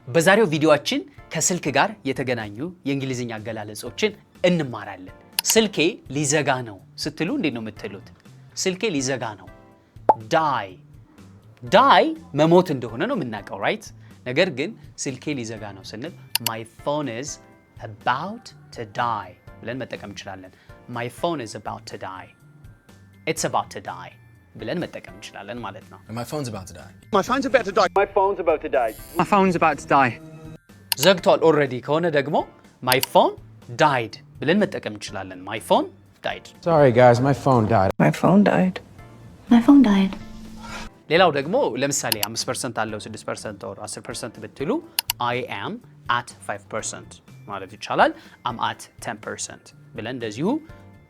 በዛሬው ቪዲዮአችን ከስልክ ጋር የተገናኙ የእንግሊዝኛ አገላለጾችን እንማራለን። ስልኬ ሊዘጋ ነው ስትሉ እንዴት ነው የምትሉት? ስልኬ ሊዘጋ ነው። ዳይ መሞት እንደሆነ ነው የምናውቀው ራይት? ነገር ግን ስልኬ ሊዘጋ ነው ስንል my phone is about to die ብለን መጠቀም እንችላለን። my phone is about to die. it's about to die ብለን መጠቀም እንችላለን ማለት ነው። My phone's about to die. My phone's about to die. My phone's about to die. My phone's about to die. ዘግቷል ኦልሬዲ ከሆነ ደግሞ my phone died ብለን መጠቀም እንችላለን። my phone died. Sorry guys, my phone died. My phone died. My phone died. ሌላው ደግሞ ለምሳሌ 5% አለው 6% or 10% ብትሉ I am at 5% ማለት ይቻላል። I'm at 10% ብለን እንደዚሁ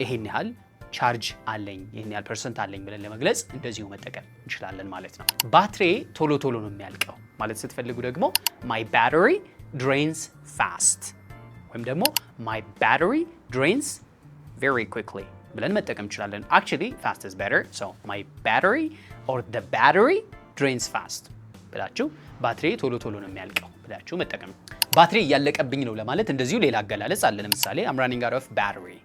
ይሄን ያህል ቻርጅ አለኝ ይሄን ያህል ፐርሰንት አለኝ ብለን ለመግለጽ እንደዚሁ መጠቀም እንችላለን ማለት ነው። ባትሪ ቶሎ ቶሎ ነው የሚያልቀው ማለት ስትፈልጉ ደግሞ my battery drains fast ወይም ደግሞ my battery drains very quickly ብለን መጠቀም እንችላለን። actually fast is better so my battery or the battery drains fast ብላችሁ ባትሪ ቶሎ ቶሎ ነው የሚያልቀው ብላችሁ መጠቀም። ባትሪ እያለቀብኝ ነው ለማለት እንደዚሁ ሌላ አገላለጽ አለ። ለምሳሌ I'm running out of battery.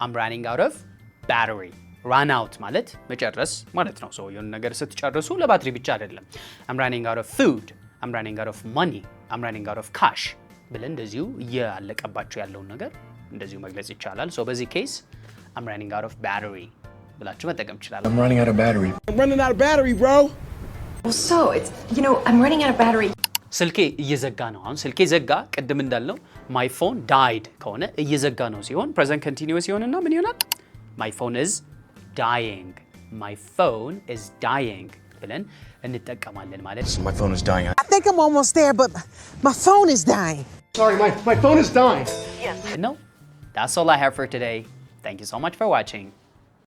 I'm running out of battery. run out ማለት መጨረስ ማለት ነው። so የሆነ ነገር ስትጨርሱ ለባትሪ ብቻ አይደለም። I'm running out of food. I'm running out of money. I'm running out of cash ብለን እንደዚሁ እያለቀባችሁ ያለውን ነገር እንደዚሁ መግለጽ ይቻላል። so በዚህ ኬስ I'm running out of battery ብላችሁ መጠቀም ይችላል። I'm running out of battery. I'm running out of battery, bro. Well, so it's, I'm running out of battery. ስልኬ እየዘጋ ነው። አሁን ስልኬ ዘጋ ቅድም እንዳልነው my phone died ከሆነ እየዘጋ ነው ሲሆን present continuous ሲሆንና ምን ይሆናል? My phone is dying. My phone is dying ብለን እንጠቀማለን ማለት ነው። My phone is dying. I think I'm almost there, but my phone is dying. Sorry, my phone is dying. No, that's all I have for today. Thank you so much for watching.